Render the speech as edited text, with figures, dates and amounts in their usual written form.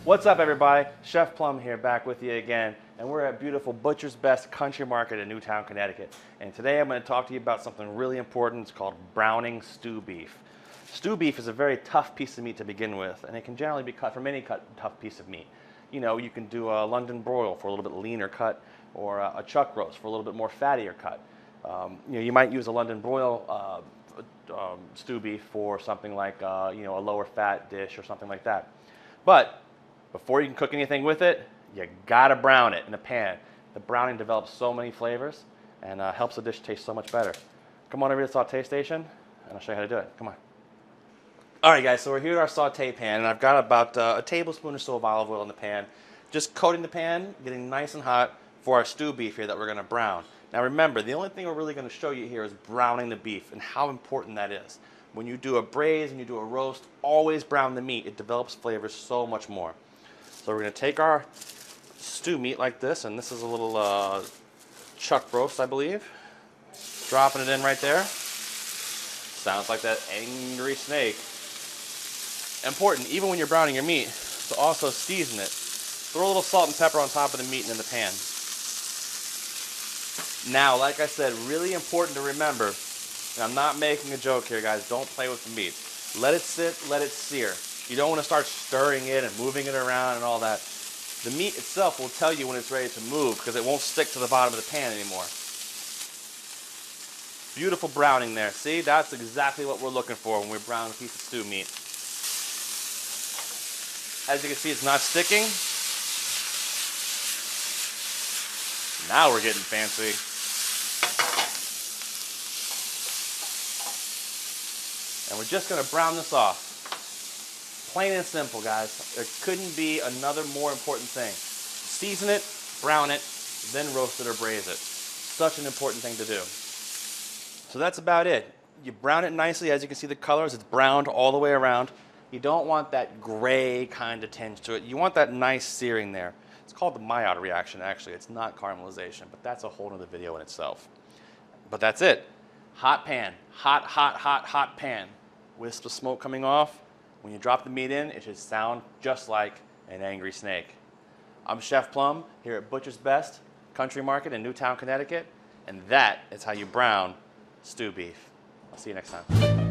What's up, everybody? Chef Plum here, back with you again, and we're at beautiful Butcher's Best Country Market in Newtown, Connecticut. And today I'm going to talk to you about something really important. It's called browning stew beef. Stew beef is a very tough piece of meat to begin with, and it can generally be cut from any tough piece of meat. You know, you can do a London broil for a little bit leaner cut, or a chuck roast for a little bit more fattier cut. You might use a London broil stew beef for something like a lower fat dish or something like that. But before you can cook anything with it, you gotta brown it in a pan. The browning develops so many flavors and helps the dish taste so much better. Come on over to the saute station and I'll show you how to do it. Come on. All right, guys, so we're here at our saute pan, and I've got about a tablespoon or so of olive oil in the pan. Just coating the pan, getting nice and hot for our stew beef here that we're gonna brown. Now remember, the only thing we're really gonna show you here is browning the beef and how important that is. When you do a braise and you do a roast, always brown the meat. It develops flavors so much more. So we're going to take our stew meat like this, and this is a little chuck roast, I believe. Dropping it in right there. Sounds like that angry snake. Important, even when you're browning your meat, to also season it. Throw a little salt and pepper on top of the meat and in the pan. Now, like I said, really important to remember, and I'm not making a joke here, guys, don't play with the meat. Let it sit, let it sear. You don't want to start stirring it and moving it around and all that. The meat itself will tell you when it's ready to move because it won't stick to the bottom of the pan anymore. Beautiful browning there. See, that's exactly what we're looking for when we brown a piece of stew meat. As you can see, it's not sticking. Now we're getting fancy. And we're just going to brown this off. Plain and simple, guys. There couldn't be another more important thing. Season it, brown it, then roast it or braise it. Such an important thing to do. So that's about it. You brown it nicely. As you can see, the colors, it's browned all the way around. You don't want that gray kind of tinge to it. You want that nice searing there. It's called the Maillard reaction, actually. It's not caramelization, but that's a whole other video in itself. But that's it. Hot pan. Hot, hot, hot, hot pan. Wisp of smoke coming off. When you drop the meat in, it should sound just like an angry snake. I'm Chef Plum here at Butcher's Best Country Market in Newtown, Connecticut, and that is how you brown stew beef. I'll see you next time.